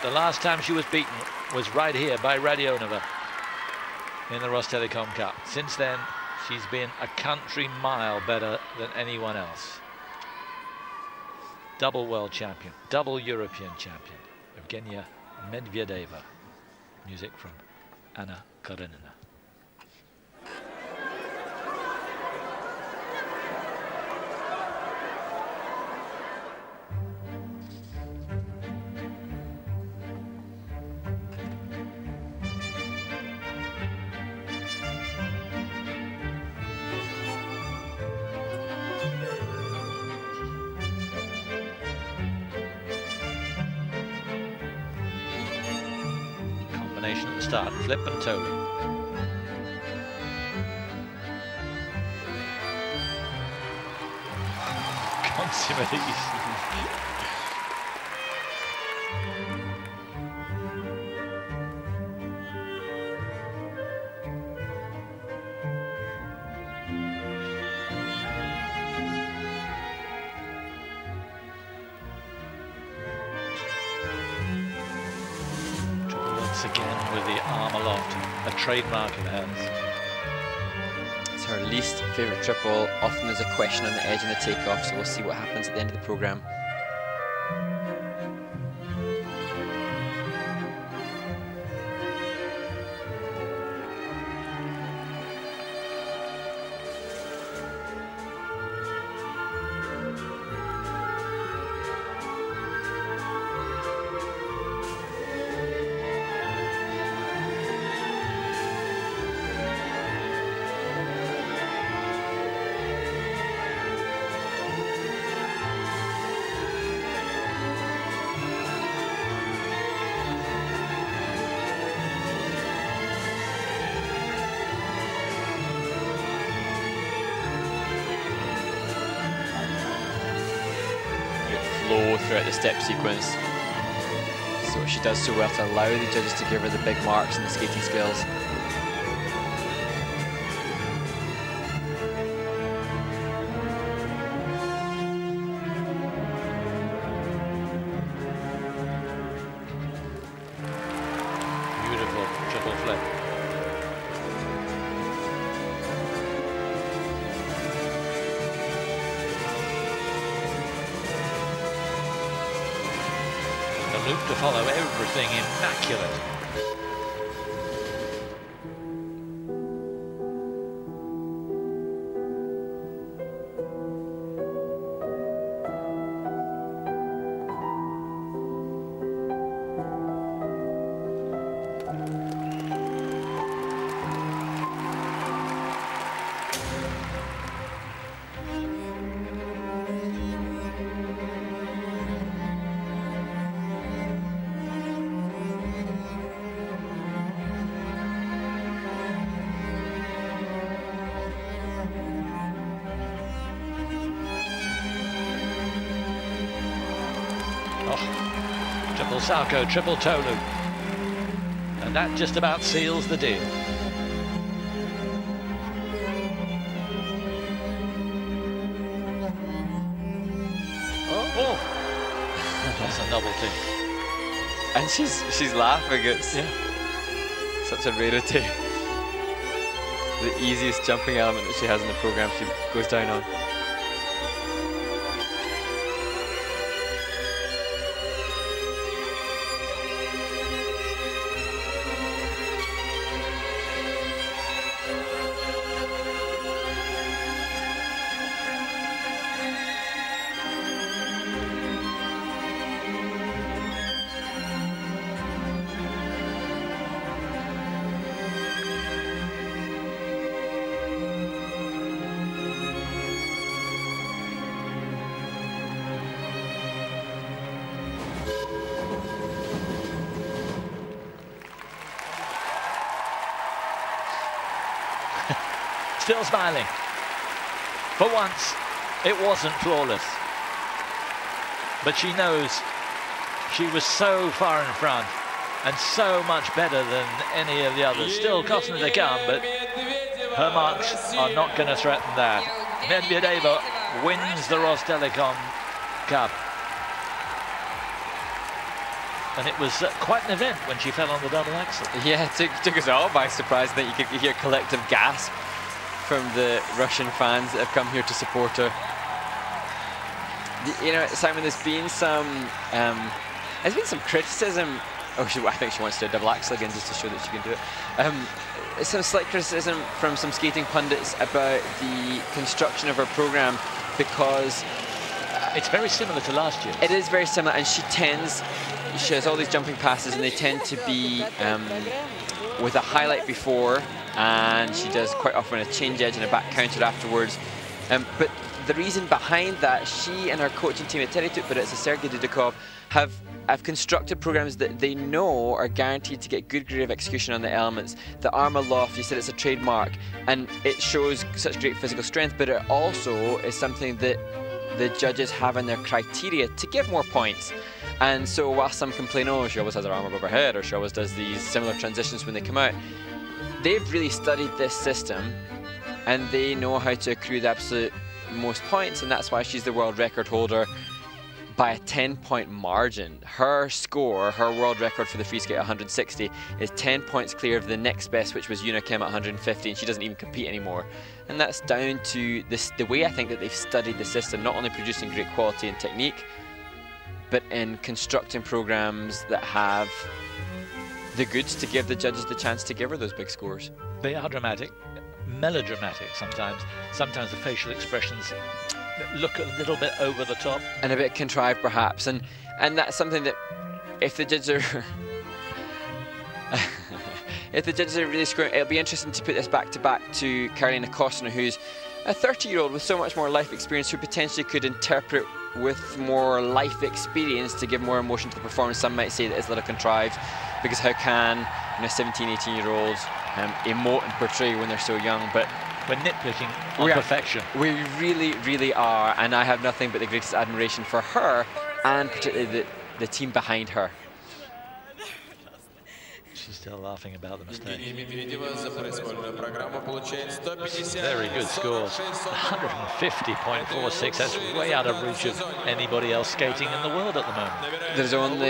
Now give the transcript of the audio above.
The last time she was beaten was right here by Radionova in the Rostelecom Cup. Since then, she's been a country mile better than anyone else. Double world champion, double European champion, Evgenia Medvedeva. Music from Anna Karenina. At the start, flip and toe. Consummate ease. Again with the arm aloft, a trademark of hers. It's her least favourite triple. Often there's a question on the edge in the takeoff, so we'll see what happens at the end of the programme. Throughout the step sequence, so she does so well to allow the judges to give her the big marks in the skating skills. Beautiful triple flip. Loop to follow, everything immaculate. Triple Salchow, triple toe loop. And that just about seals the deal. Oh. That's a novelty. And she's laughing. It's such a rarity. The easiest jumping element that she has in the programme, she goes down on. Still smiling. For once, it wasn't flawless. But she knows she was so far in front and so much better than any of the others. Still costing her to come, but her marks are not going to threaten that. Medvedeva wins the Rostelecom Cup. And it was quite an event when she fell on the double axel. Yeah, it took us all by surprise. I think you could hear a collective gasp from the Russian fans that have come here to support her. You know, Simon, there's been some criticism. Oh, I think she wants to do a double axel again just to show that she can do it. Some slight criticism from some skating pundits about the construction of her program, because it's very similar to last year. It is very similar, and she has all these jumping passes, and they tend to be with a highlight before, and she does quite often a change edge and a back counter afterwards. But the reason behind that, she and her coaching team at Teretut, but it's a Sergei Dudikov, have constructed programs that they know are guaranteed to get good degree of execution on the elements. The arm aloft, you said it's a trademark, and it shows such great physical strength, but it also is something that the judges have in their criteria to give more points. And so while some complain, oh, she always has her arm above her head, or she always does these similar transitions when they come out, they've really studied this system, and they know how to accrue the absolute most points, and that's why she's the world record holder by a 10-point margin. Her score, her world record for the free skate 160, is 10 points clear of the next best, which was Yuna Kim at 150, and she doesn't even compete anymore. And that's down to the way I think that they've studied the system, not only producing great quality and technique, but in constructing programs that have the goods to give the judges the chance to give her those big scores. They are dramatic, melodramatic sometimes. Sometimes the facial expressions look a little bit over the top. And a bit contrived, perhaps. And that's something that, if the judges are if the judges are really scoring, it'll be interesting to put this back to back to Karolina Kostner, who's a 30-year-old with so much more life experience, who potentially could interpret with more life experience to give more emotion to the performance. Some might say that it's a little contrived, because how can 17, 18-year-olds emote and portray when they're so young? But we're nitpicking on perfection. We really, really are, and I have nothing but the greatest admiration for her, and particularly the team behind her. She's still laughing about the mistake. Very good score. 150.46. That's way out of reach of anybody else skating in the world at the moment. There's only